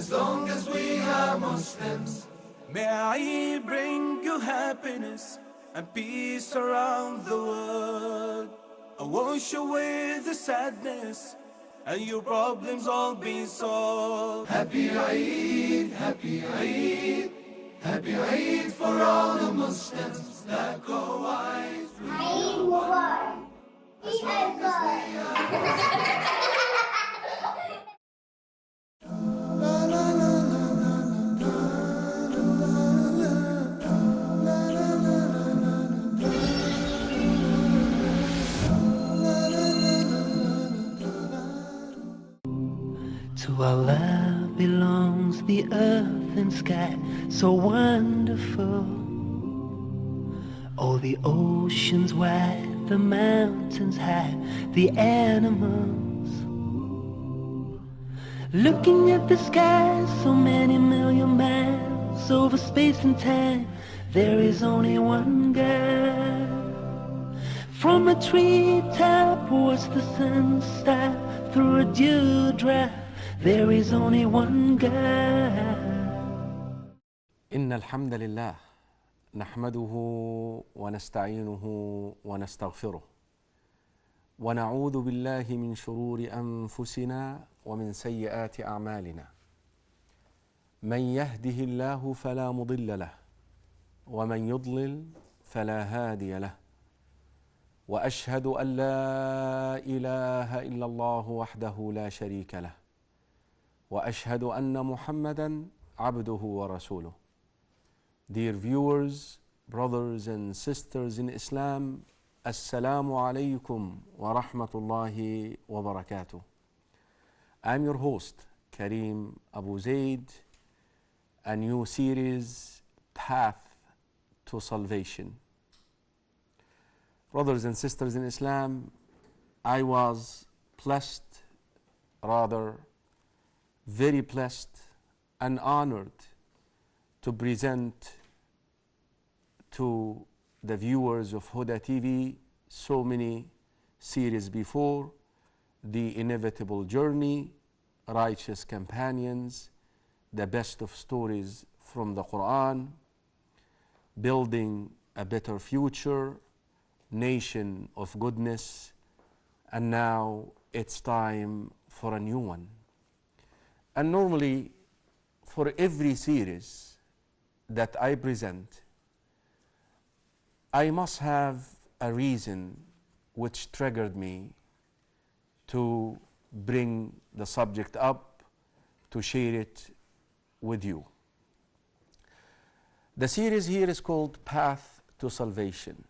as long as we are Muslims. May Eid bring you happiness and peace around the world. Wash away the sadness and your problems all be solved. Happy Eid, happy Eid, happy Eid for all the Muslims that go wise. Eid Mubarak. Eid Mubarak. To Allah belongs the earth and sky, so wonderful. All the oceans wide, the mountains high, the animals. Looking at the sky, so many million miles over space and time, there is only one God. From a treetop towards the sunset, through a dewdrop, there is only one God. إن الحمد لله نحمده ونستعينه ونستغفره ونعوذ بالله من شرور أنفسنا ومن سيئات أعمالنا. من يهده الله فلا مضل له ومن يضلل فلا هادي له. وأشهد أن لا إله إلا الله وحده لا شريك له وأشهد أن محمدًا عبده ورسوله. Dear viewers, brothers and sisters in Islam, Assalamu alaikum wa rahmatullahi wa barakatuh. I'm your host, Karim Abu Zaid, a new series, Path to Salvation. Brothers and sisters in Islam, I was blessed, rather very blessed and honored to present to the viewers of Huda TV so many series before: The Inevitable Journey, Righteous Companions, The Best of Stories from the Quran, Building a Better Future, Nation of Goodness, and now it's time for a new one. And normally, for every series that I present, I must have a reason which triggered me to bring the subject up, to share it with you. The series here is called Path to Salvation.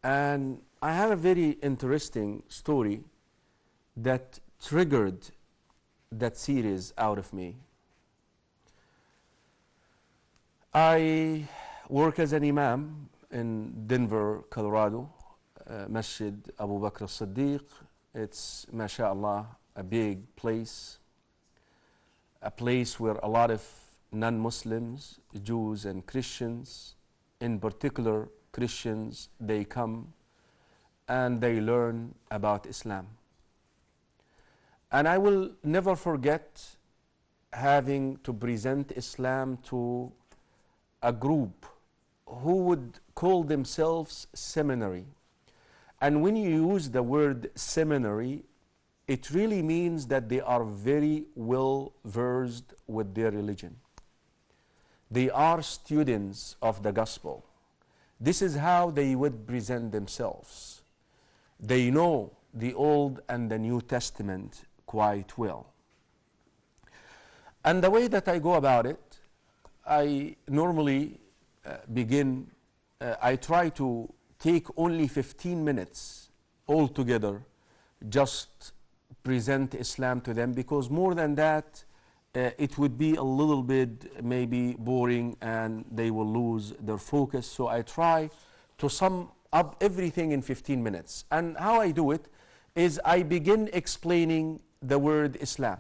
And I have a very interesting story that triggered that series out of me. I work as an imam in Denver, Colorado, Masjid Abu Bakr as-Siddiq. It's, mashallah, a big place, a place where a lot of non-Muslims, Jews and Christians, in particular Christians, they come and they learn about Islam. And I will never forget having to present Islam to a group who would call themselves seminary. And when you use the word seminary, it really means that they are very well versed with their religion. They are students of the gospel. This is how they would present themselves. They know the Old and the New Testament quite well. And the way that I go about it, I normally I try to take only 15 minutes altogether, just present Islam to them, because more than that, it would be a little bit maybe boring and they will lose their focus. So I try to sum up everything in 15 minutes. And how I do it is I begin explaining the word Islam.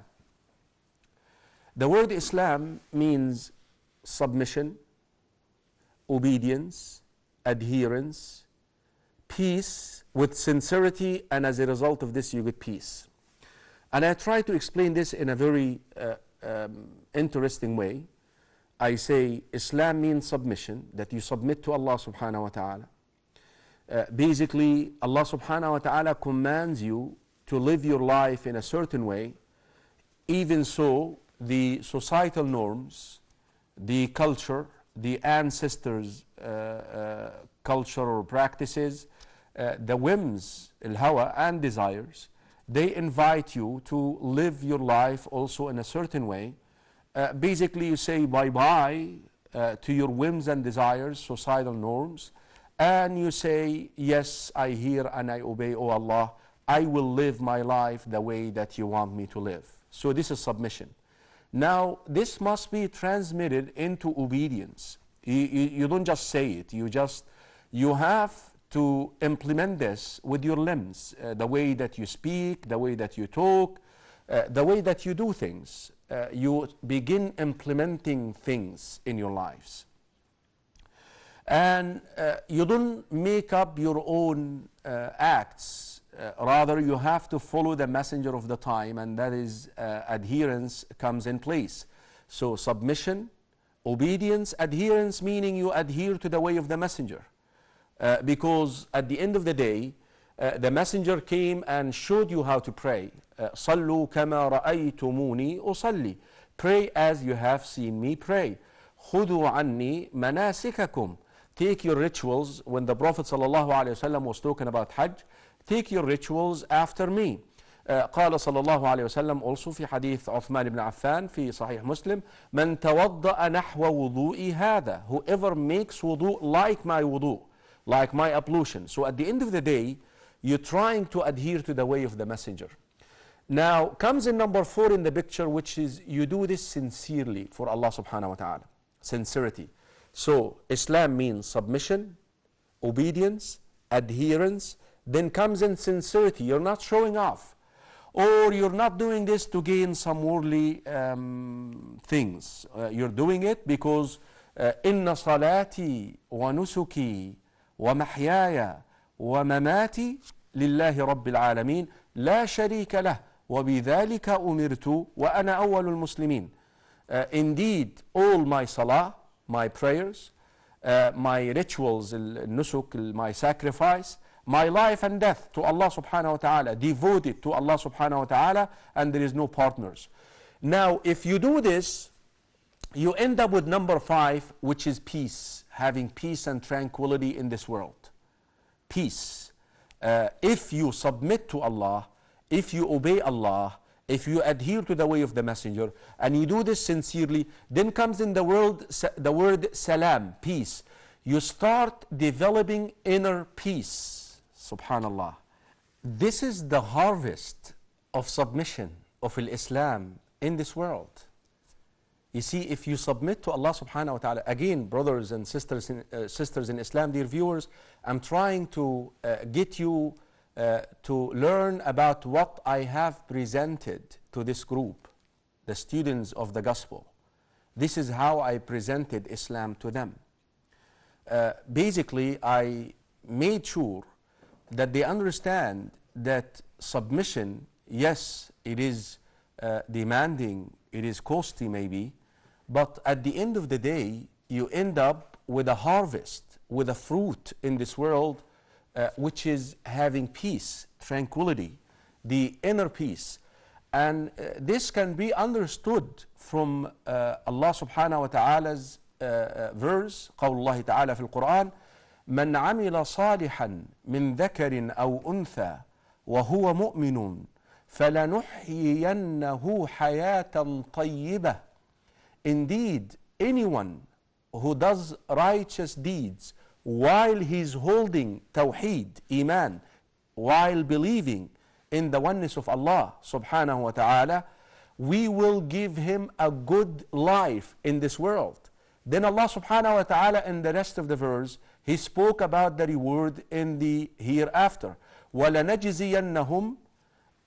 The word Islam means submission, obedience, adherence, peace with sincerity, and as a result of this you get peace. And I try to explain this in a very interesting way. I say Islam means submission, that you submit to Allah subhanahu wa ta'ala. Basically, Allah subhanahu wa ta'ala commands you to live your life in a certain way. Even so, the societal norms, the culture, the ancestors' culture or practices, the whims, al-hawa, and desires, they invite you to live your life also in a certain way. Basically, you say bye-bye to your whims and desires, societal norms, and you say, yes, I hear and I obey, O Allah. I will live my life the way that you want me to live. So this is submission. Now, this must be transmitted into obedience. You don't just say it. You have to implement this with your limbs, the way that you speak, the way that you talk, the way that you do things. You begin implementing things in your lives. And you don't make up your own acts. Rather, you have to follow the messenger of the time, and that is adherence comes in place. So submission, obedience, adherence, meaning you adhere to the way of the messenger. Because at the end of the day, the messenger came and showed you how to pray. صَلُّوا كَمَا رَأَيْتُمُونِي أُصَلِّي. Pray as you have seen me pray. خُذُوا عَنِّي مَنَاسِكَكُمْ. Take your rituals. When the Prophet ﷺ was talking about Hajj, take your rituals after me. قال صلى الله عليه وسلم also في حديث عثمان بن عفان في صحيح مسلم من توضأ نحو وضوئي هذا. Whoever makes wudu like my wudu, like my ablution. So at the end of the day, you're trying to adhere to the way of the messenger. Now comes in number 4 in the picture, which is you do this sincerely for Allah subhanahu wa ta'ala. Sincerity. So Islam means submission, obedience, adherence. Then comes in sincerity. You're not showing off, or you're not doing this to gain some worldly things. You're doing it because إن صلاتي ونسكي ومحياي ومماتي لله رب العالمين لا شريك له وبذلك أمرت وأنا أول المسلمين. Indeed, all my salah, my prayers, my rituals, nusuk, my sacrifice, my life and death to Allah subhanahu wa ta'ala, devoted to Allah subhanahu wa ta'ala, and there is no partners. Now, if you do this, you end up with number 5, which is peace, having peace and tranquility in this world. Peace. If you submit to Allah, if you obey Allah, if you adhere to the way of the messenger, and you do this sincerely, then comes in the word salam, peace. You start developing inner peace. Subhanallah. This is the harvest of submission of Islam in this world. You see, if you submit to Allah subhanahu wa ta'ala, again, brothers and sisters in Islam, dear viewers, I'm trying to get you to learn about what I have presented to this group, the students of the gospel. This is how I presented Islam to them. Basically, I made sure that they understand that submission, yes, it is demanding, it is costly maybe, but at the end of the day, you end up with a harvest, with a fruit in this world, which is having peace, tranquility, the inner peace. And this can be understood from Allah subhanahu wa ta'ala's verse, قول الله تعالى في القرآن من عمل صالحا من ذكر أو أنثى وهو مؤمن فلنحيينه حياة طيبة. Indeed, anyone who does righteous deeds while he's holding tawheed, iman, while believing in the oneness of Allah subhanahu wa ta'ala, we will give him a good life in this world. Then Allah subhanahu wa ta'ala in the rest of the verse, He spoke about the reward in the hereafter. وَلَنَجْزِيَنَّهُمْ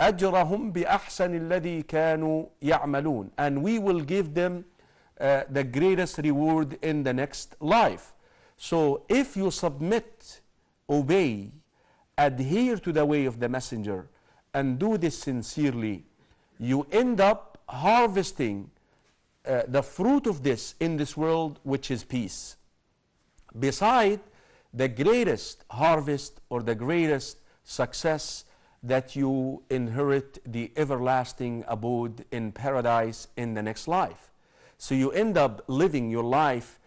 أَجْرَهُمْ بِأَحْسَنِ الَّذِي كَانُوا يَعْمَلُونَ. And we will give them the greatest reward in the next life. So if you submit, obey, adhere to the way of the messenger, and do this sincerely, you end up harvesting the fruit of this in this world, which is peace. Beside the greatest harvest or the greatest success, that you inherit the everlasting abode in paradise in the next life. So you end up living your life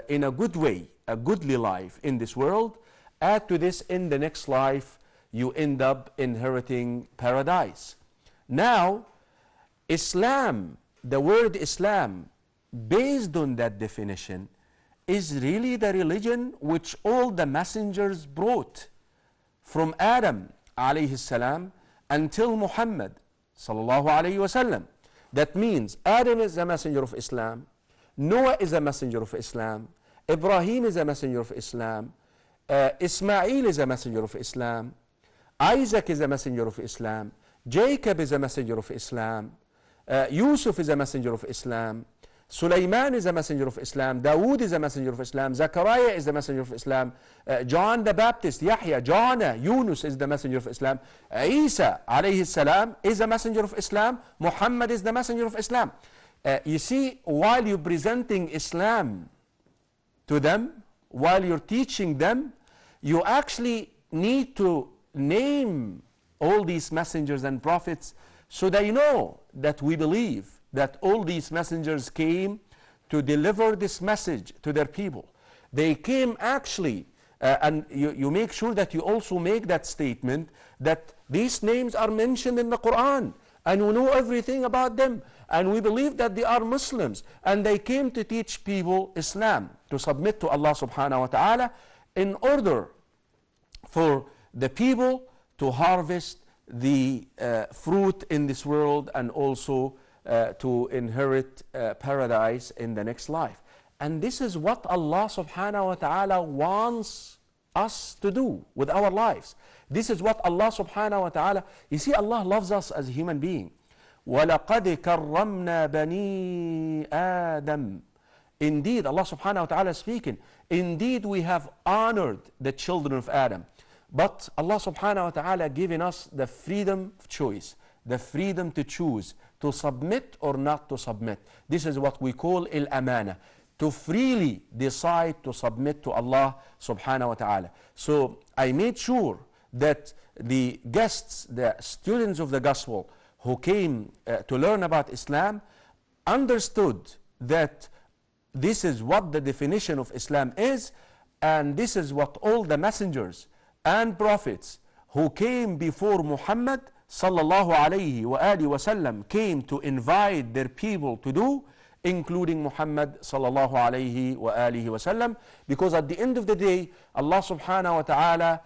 in a good way, a goodly life in this world. Add to this, in the next life, you end up inheriting paradise. Now, Islam, the word Islam, based on that definition, is really the religion which all the messengers brought from Adam alayhi salam until Muhammad sallallahu alayhi wasallam. That means Adam is a messenger of Islam, Noah is a messenger of Islam, Ibrahim is a messenger of Islam, Ismail is a messenger of Islam, Isaac is a messenger of Islam, Jacob is a messenger of Islam, Yusuf is a messenger of Islam, Sulaiman is a messenger of Islam, Dawood is a messenger of Islam, Zechariah is the messenger of Islam, John the Baptist, Yahya, Jonah, Yunus is the messenger of Islam, Isa alayhi salam is a messenger of Islam, Muhammad is the messenger of Islam. You see, while you're presenting Islam to them, while you're teaching them, you actually need to name all these messengers and prophets so they know that we believe that all these messengers came to deliver this message to their people. They came actually, and you make sure that you also make that statement that these names are mentioned in the Quran and we know everything about them and we believe that they are Muslims and they came to teach people Islam, to submit to Allah subhanahu wa ta'ala in order for the people to harvest the fruit in this world and also to inherit paradise in the next life. And this is what Allah subhanahu wa ta'ala wants us to do with our lives. This is what Allah subhanahu wa ta'ala, you see, Allah loves us as a human being. وَلَقَدْ كَرَّمْنَا بَنِي آدَمَ. Indeed, Allah subhanahu wa ta'ala is speaking, indeed we have honored the children of Adam. But Allah subhanahu wa ta'ala given us the freedom of choice, the freedom to choose, to submit or not to submit. This is what we call il-amana, to freely decide to submit to Allah subhanahu wa ta'ala. So I made sure that the guests, the students of the gospel who came to learn about Islam understood that this is what the definition of Islam is, and this is what all the messengers and prophets who came before Muhammad sallallahu alayhi wa alihi wasallam came to invite their people to do, including Muhammad sallallahu alayhi wa alihi wasallam, because at the end of the day, Allah subhanahu wa ta'ala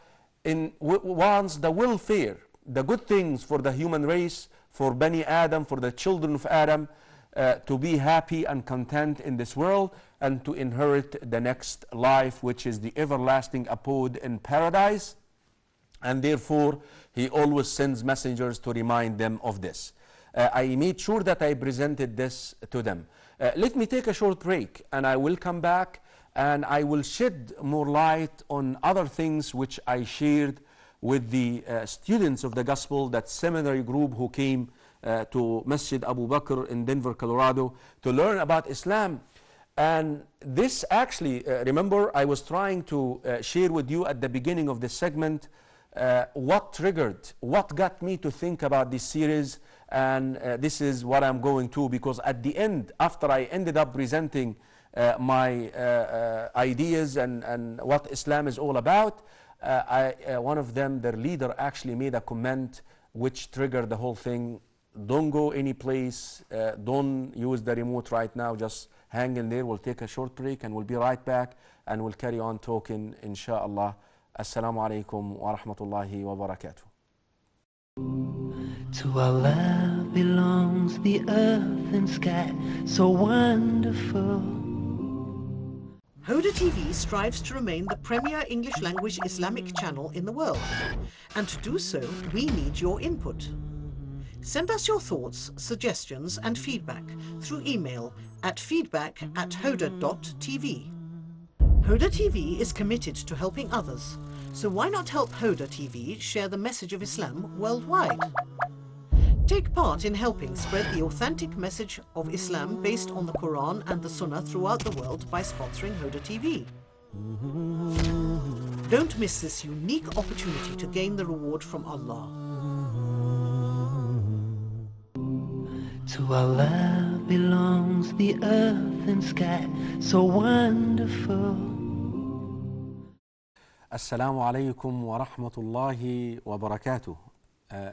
wants the welfare, the good things for the human race, for Bani Adam, for the children of Adam, to be happy and content in this world and to inherit the next life, which is the everlasting abode in paradise. And therefore, He always sends messengers to remind them of this. I made sure that I presented this to them. Let me take a short break and I will come back and I will shed more light on other things which I shared with the students of the gospel, that seminary group who came to Masjid Abu Bakr in Denver, Colorado, to learn about Islam. And this actually, remember, I was trying to share with you at the beginning of this segment what triggered, what got me to think about this series, and this is what I'm going to, because at the end, after I ended up presenting my ideas and what Islam is all about, one of them, their leader, actually made a comment which triggered the whole thing. Don't go any place, don't use the remote right now, just hang in there. We'll take a short break and we'll be right back and we'll carry on talking, inshallah. Assalamu alaikum wa rahmatullahi wa barakatuh. To Allah belongs the earth and sky, so wonderful. Hoda TV strives to remain the premier English language Islamic channel in the world, and to do so, we need your input. Send us your thoughts, suggestions and feedback through email at feedback@hoda.tv. Hoda TV is committed to helping others, so why not help Hoda TV share the message of Islam worldwide? Take part in helping spread the authentic message of Islam based on the Quran and the Sunnah throughout the world by sponsoring Huda TV. Don't miss this unique opportunity to gain the reward from Allah. To Allah belongs the earth and sky, so wonderful. Assalamu alaikum wa rahmatullahi wa barakatuh.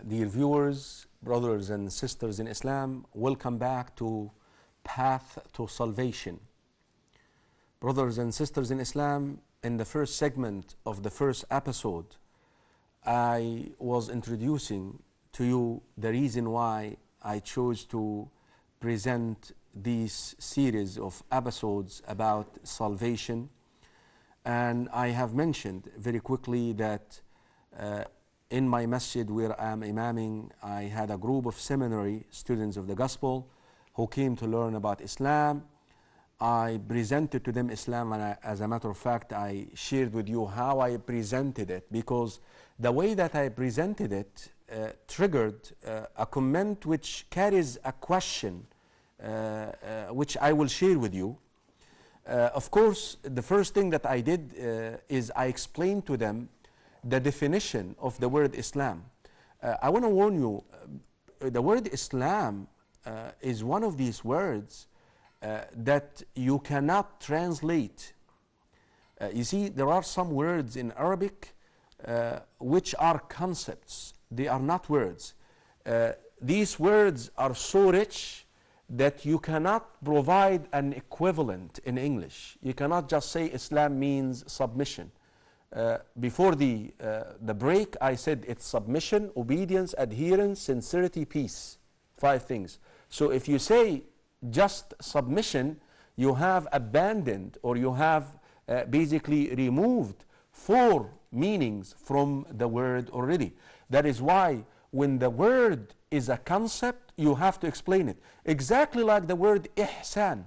Dear viewers, brothers and sisters in Islam, welcome back to Path to Salvation. Brothers and sisters in Islam, in the first segment of the first episode, I was introducing to you the reason why I chose to present this series of episodes about salvation. And I have mentioned very quickly that in my masjid where I am imaming, I had a group of seminary students of the gospel who came to learn about Islam. I presented to them Islam, and as a matter of fact, I shared with you how I presented it, because the way that I presented it triggered a comment which carries a question which I will share with you. Of course, the first thing that I did is I explained to them the definition of the word Islam. I want to warn you, the word Islam is one of these words that you cannot translate. You see, there are some words in Arabic which are concepts. They are not words. These words are so rich that you cannot provide an equivalent in English. You cannot just say Islam means submission. Before the break, I said it's submission, obedience, adherence, sincerity, peace. 5 things. So if you say just submission, you have abandoned, or you have basically removed 4 meanings from the word already. That is why when the word is a concept, you have to explain it. Exactly like the word ihsan.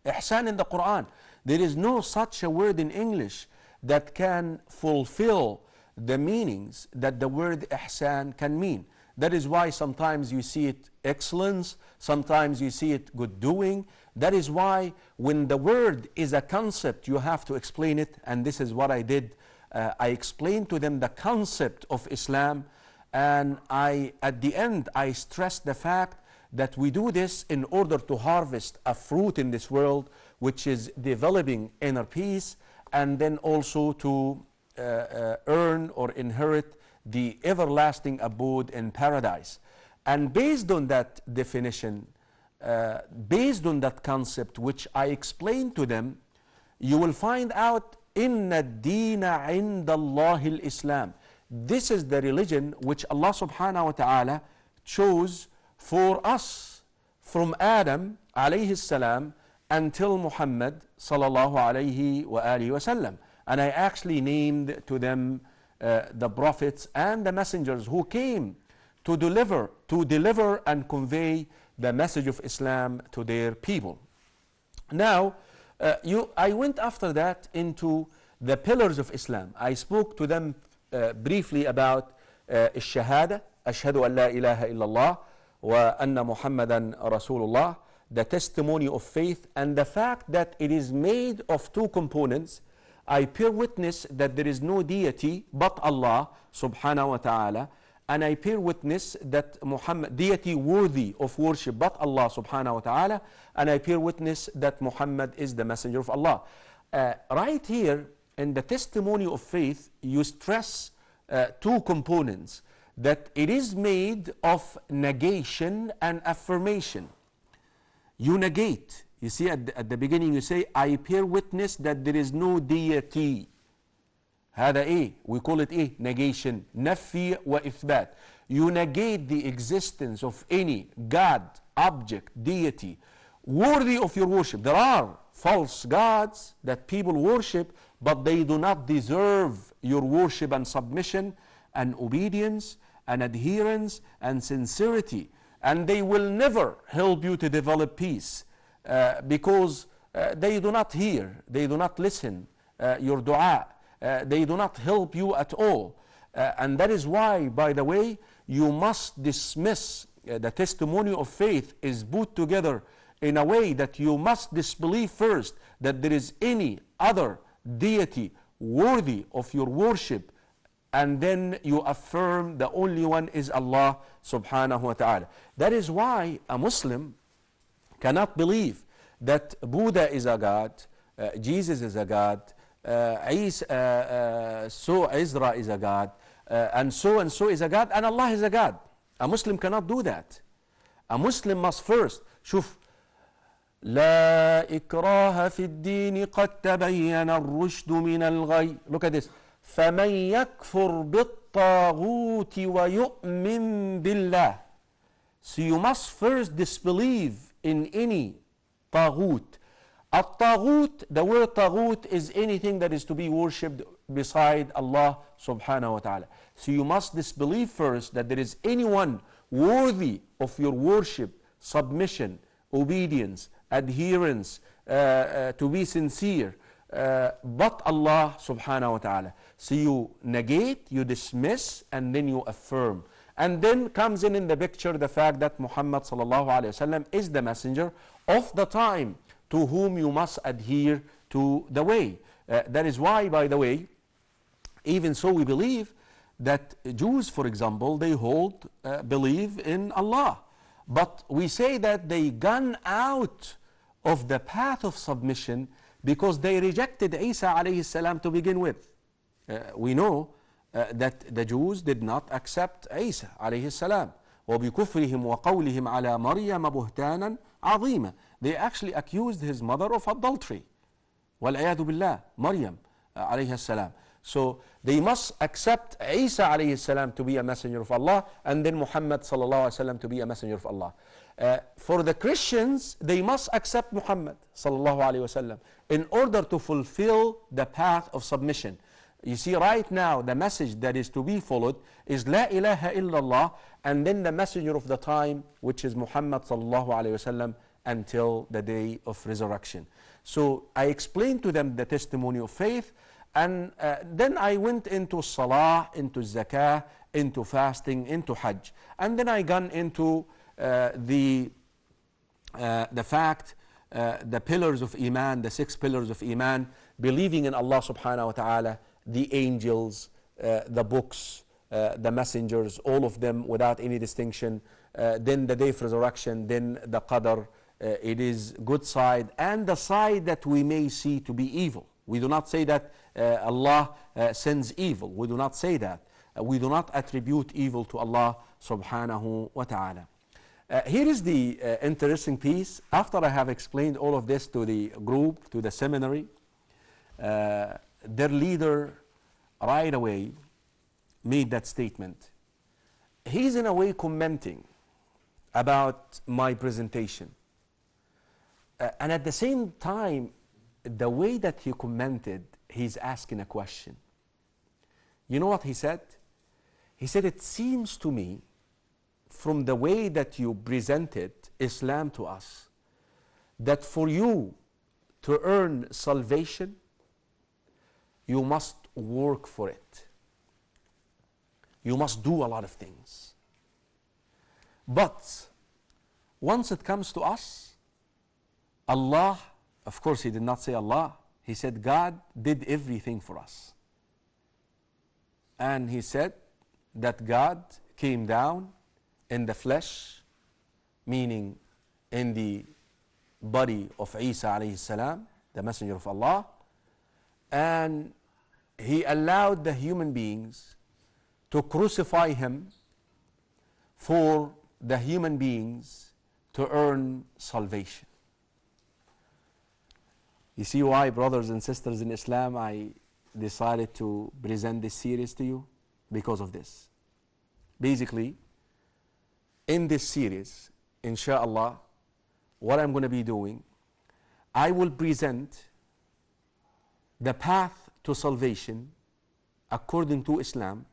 Ihsan in the Quran. There is no such a word in English that can fulfill the meanings that the word ihsan can mean. That is why sometimes you see it excellence, sometimes you see it good doing. That is why when the word is a concept, you have to explain it, and this is what I did. I explained to them the concept of Islam, and at the end I stressed the fact that we do this in order to harvest a fruit in this world, which is developing inner peace, and then also to earn or inherit the everlasting abode in paradise. And based on that definition, based on that concept which I explained to them, you will find out inna ad-deena inda Allahi al-Islam. This is the religion which Allah subhanahu wa ta'ala chose for us from Adam alayhi salam until Muhammad sallallahu alayhi wa alihi wa sallam. And I actually named to them the prophets and the messengers who came to deliver and convey the message of Islam to their people. Now, I went after that into the pillars of Islam. I spoke to them briefly about الشهادة, أشهد أن لا إله إلا الله وأن محمدا رسول الله, the testimony of faith, and the fact that it is made of 2 components. I bear witness that there is no deity but Allah subhanahu wa ta'ala, and I bear witness that Muhammad, deity worthy of worship but Allah subhanahu wa ta'ala, and I bear witness that Muhammad is the messenger of Allah. Right here in the testimony of faith, you stress 2 components, that it is made of negation and affirmation. You negate. You see, at the beginning you say, I bear witness that there is no deity. هذا إيه? We call it إيه? Negation. نفي وإثبات. You negate the existence of any God, object, deity worthy of your worship. There are false gods that people worship, but they do not deserve your worship and submission and obedience and adherence and sincerity. And they will never help you to develop peace. Because they do not hear, they do not listen your dua, they do not help you at all. And that is why, by the way, you must dismiss the testimony of faith is put together in a way that you must disbelieve first that there is any other deity worthy of your worship, and then you affirm the only one is Allah subhanahu wa ta'ala. That is why a Muslim cannot believe that Buddha is a god, Jesus is a god, Isra is a god, and so is a god, and Allah is a god. A Muslim cannot do that. A Muslim must first شوف لا إكراه في الدين قد تبين الرشد من الغي. Look at this. فمن يكفر بالطاغوت ويؤمن بالله. So you must first disbelieve in any طاغوت. الطاغوت, the word طاغوت is anything that is to be worshipped beside Allah subhanahu wa ta'ala. So you must disbelieve first that there is anyone worthy of your worship, submission, obedience, adherence, to be sincere, but Allah subhanahu wa ta'ala. So you negate, you dismiss, and then you affirm. And then comes in the picture the fact that Muhammad sallallahu alayhi wasallam is the messenger of the time to whom you must adhere to the way. That is why, by the way, even so we believe that Jews, for example, they believe in Allah. But we say that they gone out of the path of submission because they rejected Isa alayhi salam to begin with. We know that the Jews did not accept Isa alayhi salam. وَبِكُفْرِهِمْ وَقَوْلِهِمْ عَلَى مَرْيَمَ بُهْتَانًا عَظِيمًا. They actually accused his mother of adultery. وَالْعِيَاذُ بِاللَّهِ Maryam alayhi salam. So they must accept Isa alayhi salam to be a messenger of Allah, and then Muhammad sallallahu alayhi wasallam to be a messenger of Allah. For the Christians, they must accept Muhammad sallallahu alayhi wasallam in order to fulfill the path of submission. You see, right now the message that is to be followed is La ilaha illallah, and then the messenger of the time, which is Muhammad sallallahu alayhi wasallam, until the day of resurrection. So I explained to them the testimony of faith, and then I went into salah, into zakah, into fasting, into hajj, and then I gone into the fact, the pillars of iman, the 6 pillars of iman, believing in Allah subhanahu wa ta'ala, the angels, the books, the messengers, all of them without any distinction, then the day of resurrection, then the qadr, it is good side, and the side that we may see to be evil. We do not say that Allah sends evil. We do not say that. We do not attribute evil to Allah subhanahu wa ta'ala. Here is the interesting piece. After I have explained all of this to the group, to the seminary, their leader right away made that statement. He's in a way commenting about my presentation. And at the same time, the way that he commented, he's asking a question. You know what he said? He said, it seems to me, from the way that you presented Islam to us, that for you to earn salvation, you must work for it. You must do a lot of things. But once it comes to us, Allah, of course he did not say Allah, he said God did everything for us. And he said that God came down in the flesh, meaning in the body of Isa alayhi salam, the messenger of Allah, and he allowed the human beings to crucify him for the human beings to earn salvation. You see why, brothers and sisters in Islam, I decided to present this series to you? Because of this. Basically, in this series, inshallah, what I'm going to be doing, I will present the path to salvation according to Islam.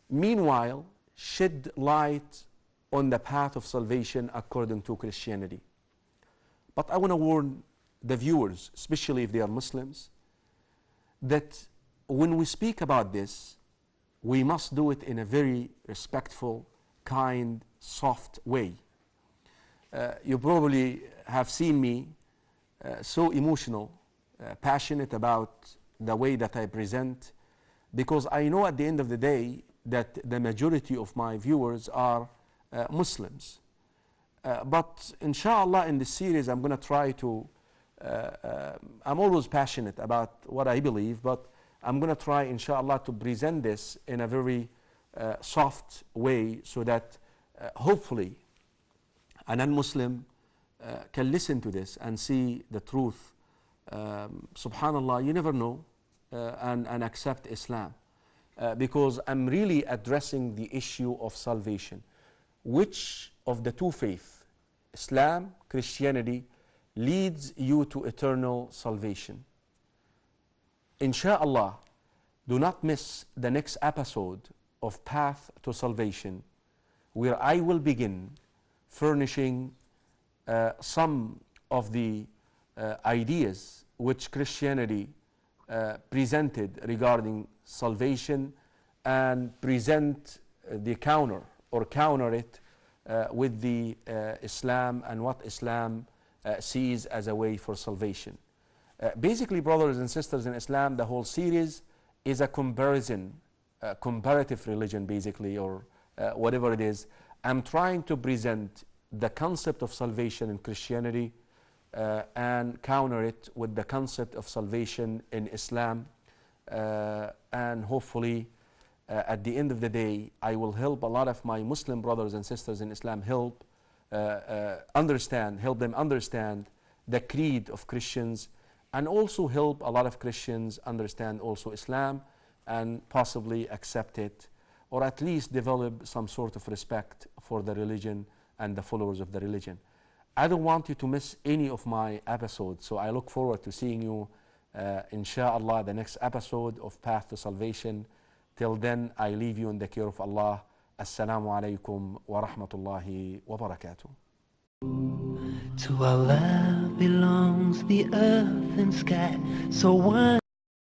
Meanwhile, shed light on the path of salvation according to Christianity. But I want to warn the viewers, especially if they are Muslims, that when we speak about this, we must do it in a very respectful, kind, soft way. You probably have seen me so emotional, passionate about the way that I present, because I know at the end of the day that the majority of my viewers are Muslims. But inshallah, in this series, I'm going to try to, I'm always passionate about what I believe, but I'm going to try, inshallah, to present this in a very soft way so that hopefully a non-Muslim can listen to this and see the truth. Subhanallah, you never know, and accept Islam. Because I'm really addressing the issue of salvation. Which of the two faiths, Islam, Christianity, leads you to eternal salvation? Insha'Allah, do not miss the next episode of Path to Salvation, where I will begin furnishing some of the ideas which Christianity presented regarding salvation, and present the counter or counter it with the Islam and what Islam sees as a way for salvation. Basically, brothers and sisters in Islam, the whole series is a comparison, comparative religion basically, or whatever it is. I'm trying to present the concept of salvation in Christianity and counter it with the concept of salvation in Islam. And hopefully at the end of the day, I will help a lot of my Muslim brothers and sisters in Islam help them understand the creed of Christians, and also help a lot of Christians understand also Islam and possibly accept it, or at least develop some sort of respect for the religion and the followers of the religion. I don't want you to miss any of my episodes, so I look forward to seeing you inshallah the next episode of Path to Salvation. Till then, I leave you in the care of Allah. Assalamu alaikum wa rahmatullahi wa barakatuh. To Allah belongs the earth and sky, so why